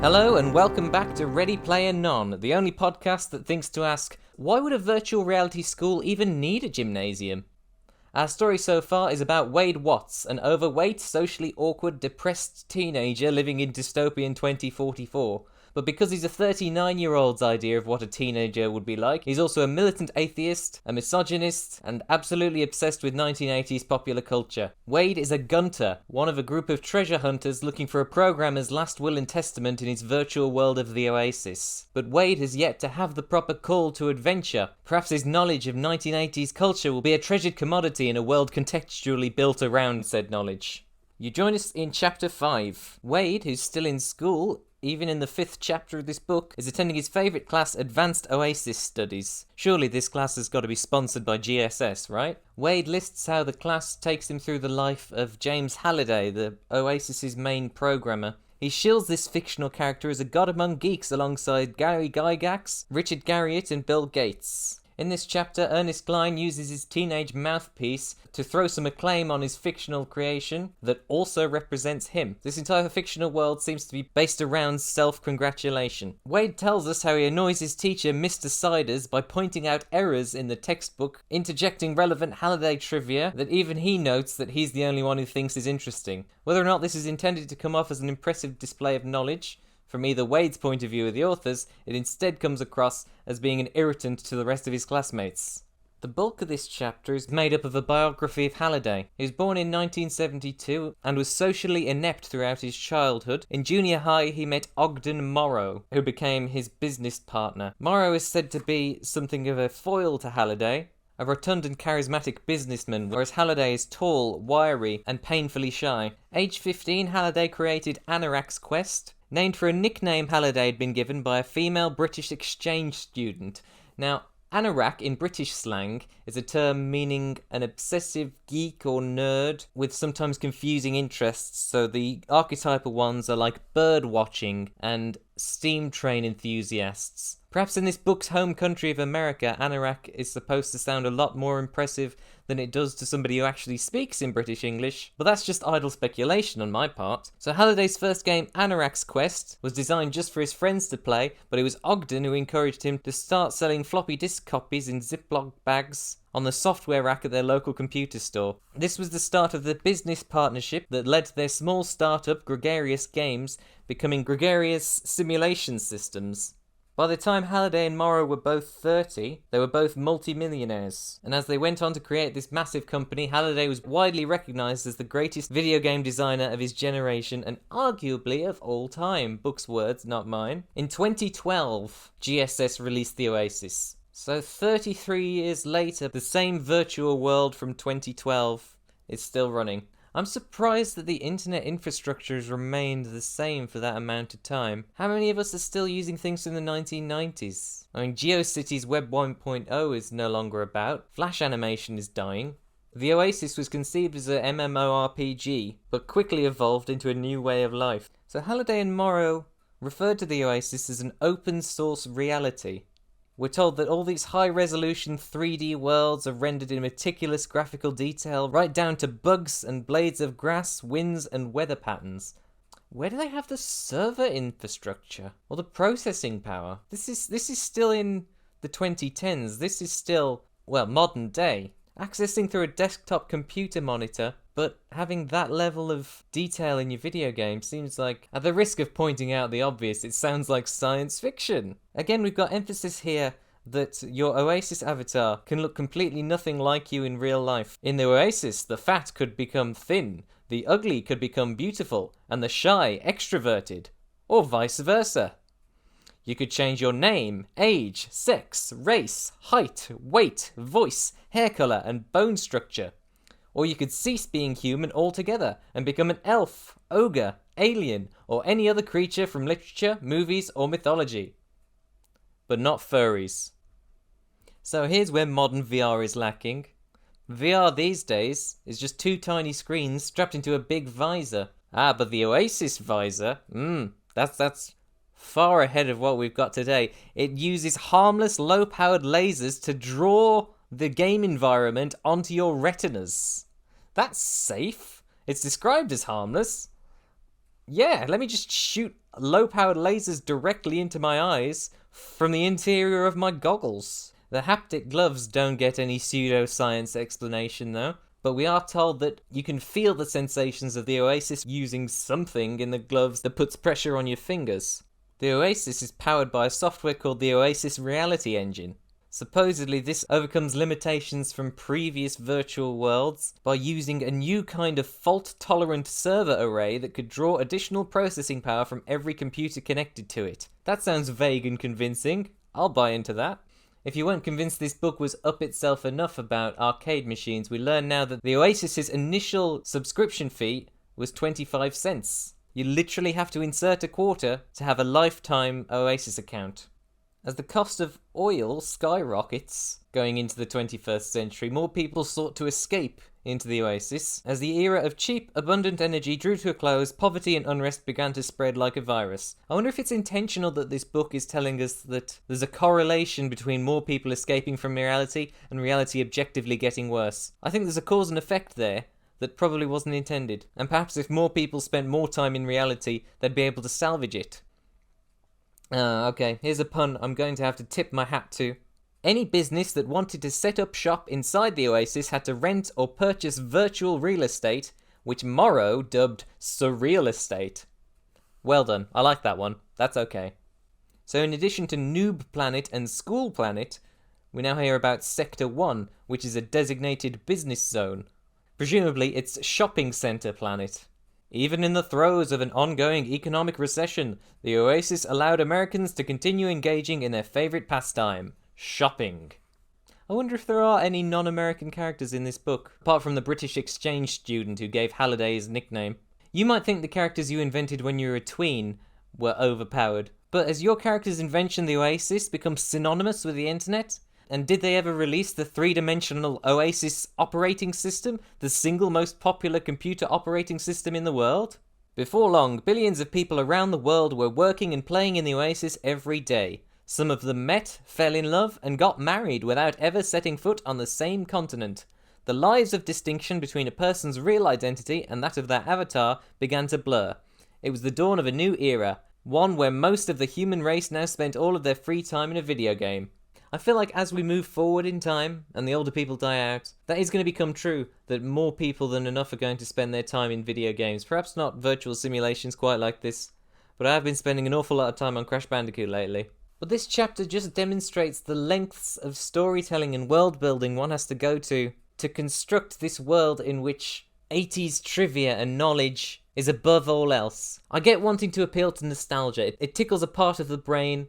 Hello and welcome back to Ready Player None, the only podcast that thinks to ask, why would a virtual reality school even need a gymnasium? Our story so far is about Wade Watts, an overweight, socially awkward, depressed teenager living in dystopian 2044. But because he's a 39-year-old's idea of what a teenager would be like, he's also a militant atheist, a misogynist, and absolutely obsessed with 1980s popular culture. Wade is a gunter, one of a group of treasure hunters looking for a programmer's last will and testament in his virtual world of the Oasis. But Wade has yet to have the proper call to adventure. Perhaps his knowledge of 1980s culture will be a treasured commodity in a world contextually built around said knowledge. You join us in Chapter 5. Wade, who's still in school, even in the 5th chapter of this book, is attending his favourite class, Advanced Oasis Studies. Surely this class has got to be sponsored by GSS, right? Wade lists how the class takes him through the life of James Halliday, the Oasis's main programmer. He shills this fictional character as a god among geeks alongside Gary Gygax, Richard Garriott and Bill Gates. In this chapter, Ernest Cline uses his teenage mouthpiece to throw some acclaim on his fictional creation that also represents him. This entire fictional world seems to be based around self-congratulation. Wade tells us how he annoys his teacher, Mr. Siders, by pointing out errors in the textbook, interjecting relevant Halliday trivia that even he notes that he's the only one who thinks is interesting. Whether or not this is intended to come off as an impressive display of knowledge, from either Wade's point of view or the author's, it instead comes across as being an irritant to the rest of his classmates. The bulk of this chapter is made up of a biography of Halliday. He was born in 1972 and was socially inept throughout his childhood. In junior high, he met Ogden Morrow, who became his business partner. Morrow is said to be something of a foil to Halliday, a rotund and charismatic businessman, whereas Halliday is tall, wiry, and painfully shy. Age 15, Halliday created Anorak's Quest, named for a nickname Halliday had been given by a female British exchange student. Now, anorak in British slang is a term meaning an obsessive geek or nerd with sometimes confusing interests, so the archetypal ones are like bird watching and steam train enthusiasts. Perhaps in this book's home country of America, anorak is supposed to sound a lot more impressive than it does to somebody who actually speaks in British English, but that's just idle speculation on my part. So Halliday's first game, Anorak's Quest, was designed just for his friends to play, but it was Ogden who encouraged him to start selling floppy disk copies in Ziploc bags on the software rack at their local computer store. This was the start of the business partnership that led to their small startup, Gregarious Games, becoming Gregarious Simulation Systems. By the time Halliday and Morrow were both 30, they were both multi-millionaires. And as they went on to create this massive company, Halliday was widely recognised as the greatest video game designer of his generation and arguably of all time. Book's words, not mine. In 2012, GSS released the Oasis. So 33 years later, the same virtual world from 2012 is still running. I'm surprised that the internet infrastructure has remained the same for that amount of time. How many of us are still using things from the 1990s? I mean, GeoCities Web 1.0 is no longer about. Flash animation is dying. The Oasis was conceived as a MMORPG, but quickly evolved into a new way of life. So Halliday and Morrow referred to the Oasis as an open source reality. We're told that all these high-resolution 3D worlds are rendered in meticulous graphical detail, right down to bugs and blades of grass, winds and weather patterns. Where do they have the server infrastructure? Or the processing power? This is still in the 2010s. This is still, well, modern day. Accessing through a desktop computer monitor, but having that level of detail in your video game seems like, at the risk of pointing out the obvious, it sounds like science fiction. Again, we've got emphasis here that your Oasis avatar can look completely nothing like you in real life. In the Oasis, the fat could become thin, the ugly could become beautiful, and the shy extroverted, or vice versa. You could change your name, age, sex, race, height, weight, voice, hair colour and bone structure. Or you could cease being human altogether and become an elf, ogre, alien, or any other creature from literature, movies or mythology. But not furries. So here's where modern VR is lacking. VR these days is just two tiny screens strapped into a big visor. But the Oasis visor, that's far ahead of what we've got today. It uses harmless, low-powered lasers to draw the game environment onto your retinas. That's safe. It's described as harmless. Yeah, let me just shoot low-powered lasers directly into my eyes from the interior of my goggles. The haptic gloves don't get any pseudoscience explanation, though. But we are told that you can feel the sensations of the Oasis using something in the gloves that puts pressure on your fingers. The Oasis is powered by a software called the Oasis Reality Engine. Supposedly this overcomes limitations from previous virtual worlds by using a new kind of fault-tolerant server array that could draw additional processing power from every computer connected to it. That sounds vague and convincing. I'll buy into that. If you weren't convinced this book was up itself enough about arcade machines, we learn now that the Oasis's initial subscription fee was 25 cents. You literally have to insert a quarter to have a lifetime Oasis account. As the cost of oil skyrockets going into the 21st century, more people sought to escape into the Oasis. As the era of cheap, abundant energy drew to a close, poverty and unrest began to spread like a virus. I wonder if it's intentional that this book is telling us that there's a correlation between more people escaping from reality and reality objectively getting worse. I think there's a cause and effect there that probably wasn't intended. And perhaps if more people spent more time in reality, they'd be able to salvage it. Okay, here's a pun I'm going to have to tip my hat to. Any business that wanted to set up shop inside the Oasis had to rent or purchase virtual real estate, which Morrow dubbed surreal estate. Well done, I like that one. That's okay. So in addition to Noob Planet and School Planet, we now hear about Sector 1, which is a designated business zone. Presumably it's Shopping Centre Planet. Even in the throes of an ongoing economic recession, the Oasis allowed Americans to continue engaging in their favourite pastime, shopping. I wonder if there are any non-American characters in this book, apart from the British exchange student who gave Halliday his nickname. You might think the characters you invented when you were a tween were overpowered, but has your character's invention, the Oasis, become synonymous with the internet? And did they ever release the three-dimensional Oasis operating system, the single most popular computer operating system in the world? Before long, billions of people around the world were working and playing in the Oasis every day. Some of them met, fell in love, and got married without ever setting foot on the same continent. The lines of distinction between a person's real identity and that of their avatar began to blur. It was the dawn of a new era, one where most of the human race now spent all of their free time in a video game. I feel like as we move forward in time, and the older people die out, that is going to become true, that more people than enough are going to spend their time in video games. Perhaps not virtual simulations quite like this, but I have been spending an awful lot of time on Crash Bandicoot lately. But this chapter just demonstrates the lengths of storytelling and world building one has to go to construct this world in which 80s trivia and knowledge is above all else. I get wanting to appeal to nostalgia. It tickles a part of the brain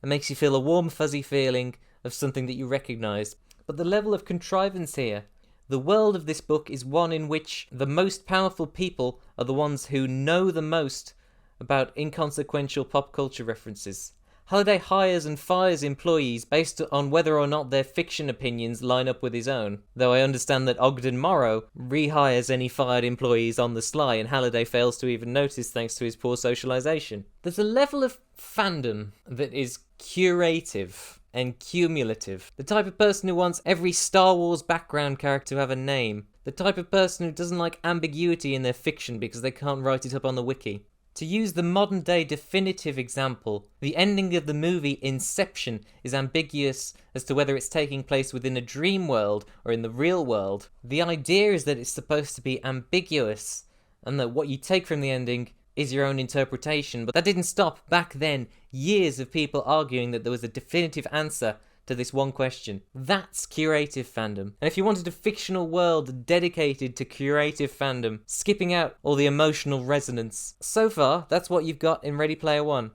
and makes you feel a warm fuzzy feeling of something that you recognise. But the level of contrivance here, the world of this book is one in which the most powerful people are the ones who know the most about inconsequential pop culture references. Halliday hires and fires employees based on whether or not their fiction opinions line up with his own, though I understand that Ogden Morrow rehires any fired employees on the sly and Halliday fails to even notice thanks to his poor socialisation. There's a level of fandom that is curative and cumulative. The type of person who wants every Star Wars background character to have a name. The type of person who doesn't like ambiguity in their fiction because they can't write it up on the wiki. To use the modern-day definitive example, the ending of the movie Inception is ambiguous as to whether it's taking place within a dream world or in the real world. The idea is that it's supposed to be ambiguous, and that what you take from the ending is your own interpretation, but that didn't stop back then years of people arguing that there was a definitive answer to this one question. That's curative fandom. And if you wanted a fictional world dedicated to curative fandom, skipping out all the emotional resonance, so far, that's what you've got in Ready Player One.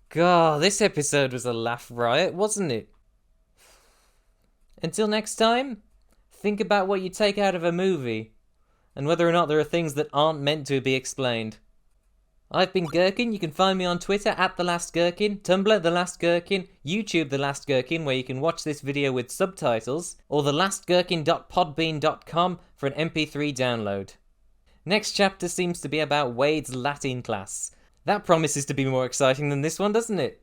God, this episode was a laugh riot, wasn't it? Until next time, think about what you take out of a movie, and whether or not there are things that aren't meant to be explained. I've been Gherkin. You can find me on Twitter @TheLastGherkin, Tumblr TheLastGherkin, YouTube TheLastGherkin, where you can watch this video with subtitles, or thelastgherkin.podbean.com for an MP3 download. Next chapter seems to be about Wade's Latin class. That promises to be more exciting than this one, doesn't it?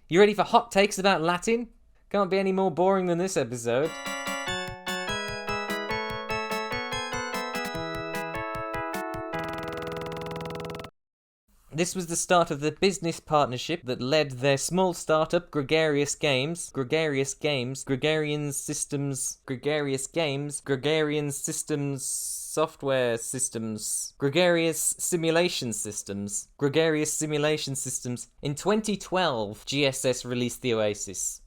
You ready for hot takes about Latin? Can't be any more boring than this episode. This was the start of the business partnership that led their small startup, Gregarious Systems, Software Systems, Gregarious Simulation Systems. In 2012, GSS released the Oasis.